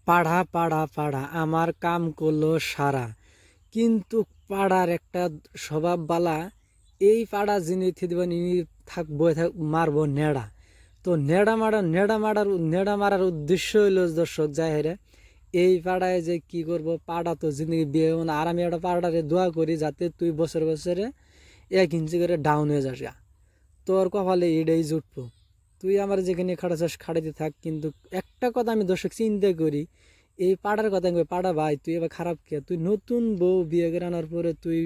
পাড়া পাড়া পাড়া আমার কাম করলো সারা, কিন্তু পাড়ার একটা স্বভাব বালা। এই পাড়া যিনি থিদিব ইনি থাকবো মারবো নেড়া। তো নেড়া মারার উদ্দেশ্য হইল দর্শক যাই হেরে এই পাড়ায় যে কি করব, পাড়া তো জিন্দগি বিয়ে না। আর আমি একটা পাড়ারে দোয়া করি যাতে তুই বছরে বছরে 1 ইঞ্চি করে ডাউন হয়ে যাস গা। তোর কপালে এটাই জুটবো। তুই আমার যেখানে খাটাছাস খাটাইতে থাক, কিন্তু একটা কথা আমি দর্শক চিন্তা করি, এই পাড়ার কথা কই, পাড়া ভাই তুই এবার খারাপ কে? তুই নতুন বউ বিয়ে করে আনার পরে তুই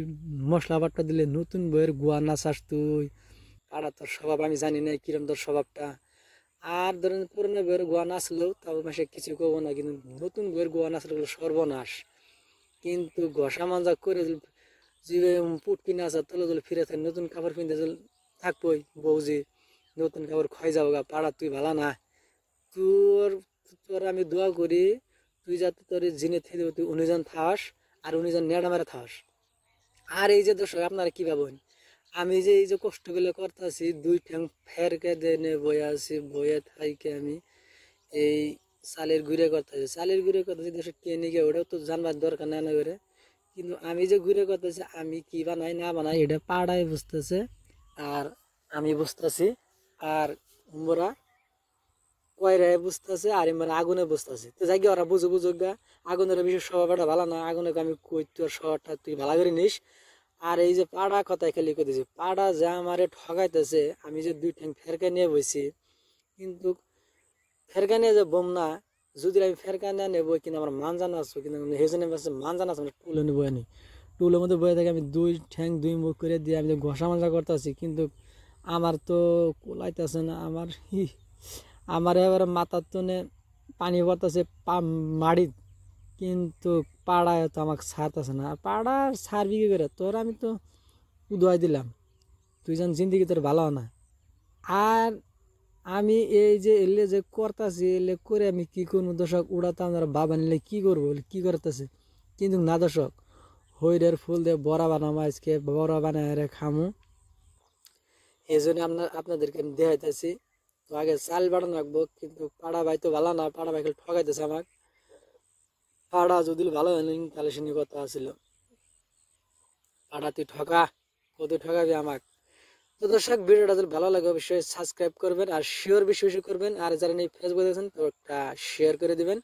মশলা বাট্টা দিলে নতুন বউয়ের গুয়া নাচাস তুই। পাড়া তোর স্বভাব আমি জানি না কিরম তোর স্বভাবটা। আর ধরেন পুরনো বউয়ের গুয়া নাচলেও তাও মাসে কিছু কব না, কিন্তু নতুন বউয়ের গুয়া নাচলে হলো সর্বনাশ। কিন্তু ঘষা মাজা করে যে পুটকি নাচা তোলে তোলে ফিরে থাকে, নতুন কাপড় পিনতে থাকবই বউজি, নতুন কাপড় ক্ষয় যাবো গা। পাড়া তুই ভালা না। তোর তোর আমি দোয়া করি তুই যাতে তোর জিনে থেকে তুই উনিজন থাস, আর উনিজন নেড়া মেরে থাস। আর এই যে দর্শক আপনারা কি ভাবেন, আমি যে এই যে কষ্টগুলো করতেছি, 2 ঠ্যাং ফেরকে দেনে বয়ে আছি, বয়ে থাইকে আমি এই চালের ঘুরে করতেছি, চালের ঘুরে করতেছি দেশের টেনে গিয়ে, ওটাও তো জানবার দরকার না না করে। কিন্তু আমি যে ঘুরে করতেছি, আমি কি বানাই না বানাই এটা পাড়ায় বুঝতেছে, আর আমি বুঝতেছি, আর মোরা কয়রায় বুঝতেছে, আর মানে আগুনে বুঝতেছে। তো যাই গিয়ে ওরা বুঝুক গা। আগুনের বিশেষ স্বভাবটা ভালো না, আগুনে আমি কই তোর স্বভাবটা তুই ভালো করে নিস। আর এই যে পাড়া কথায় খালি কইতেছি, পাড়া যা আমারে ঠগাইতেছে, আমি যে 2 ঠ্যাং ফেরকা নিয়ে বইছি, কিন্তু ফেরকা নিয়ে যে বোম না, যদি আমি ফেরকা নিয়ে নেবো, কিন্তু আমার মানজানা আছো, কিন্তু সেই জন্য মানজানা আছে, টুলে নিবো আনি। টুলের মধ্যে বয়ে থাকে, আমি 2 ঠ্যাং 2 মুখ করে দিয়ে আমি ঘষা মাজা করতেছি, কিন্তু আমার তো কোলাইতেছে না। আমার এবার মাথার তনে পানি পড়তেছে মাড়িত, কিন্তু পাড়ায় তো আমাকে ছাড়তেছে না। আর পাড়ার ছাড়বি কি করে? তোর আমি তো উদয় দিলাম, তুই যেন জিন্দিগি তোর ভালো না। আর আমি এই যে এলে যে করতেছি, এলে করে আমি কি করবো দর্শক? উড়াতে আমরা বাবা নিলে কি করবো, কি করতেছে? কিন্তু না দর্শক, হইরের ফুল দিয়ে বড়া বানাবো, আজকে বড়া বানায় খামু। এই জন্য আপনাদেরকে আমি দেখাইতেছি। তো আগে চাল বাড়ানো রাখবো, কিন্তু পাড়া ভাই তো ভালো না, পাড়া ভাই খালি ঠকাইতেছে আমার। পাড়া যদি ভালো হলেন তাহলে সে নিয়ে কথা আছিল, পাড়া তুই ঠকা, কত ঠকাবি আমাক। তো দর্শক, ভিডিওটা যদি ভালো লাগে অবশ্যই সাবস্ক্রাইব করবেন, আর শেয়ার বেশি বেশি করবেন। আর যারা নিয়ে ফেসবুকে দেখছেন তো একটা শেয়ার করে দিবেন,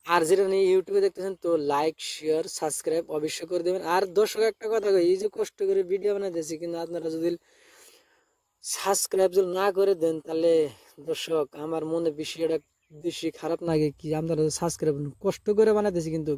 আর যেটা নিয়ে ইউটিউবে দেখতেছেন তো লাইক শেয়ার সাবস্ক্রাইব অবশ্যই করে দেবেন। আর দর্শক একটা কথা কই, এই যে কষ্ট করে ভিডিও বানাইতেছি, কিন্তু আপনারা যদি সাবস্ক্রাইব যদি না করে দেন, তাহলে দর্শক আমার মনে বেশি এটা বেশি খারাপ লাগে কি, আপনারা সাবস্ক্রাইব কষ্ট করে বানাইতেছি, কিন্তু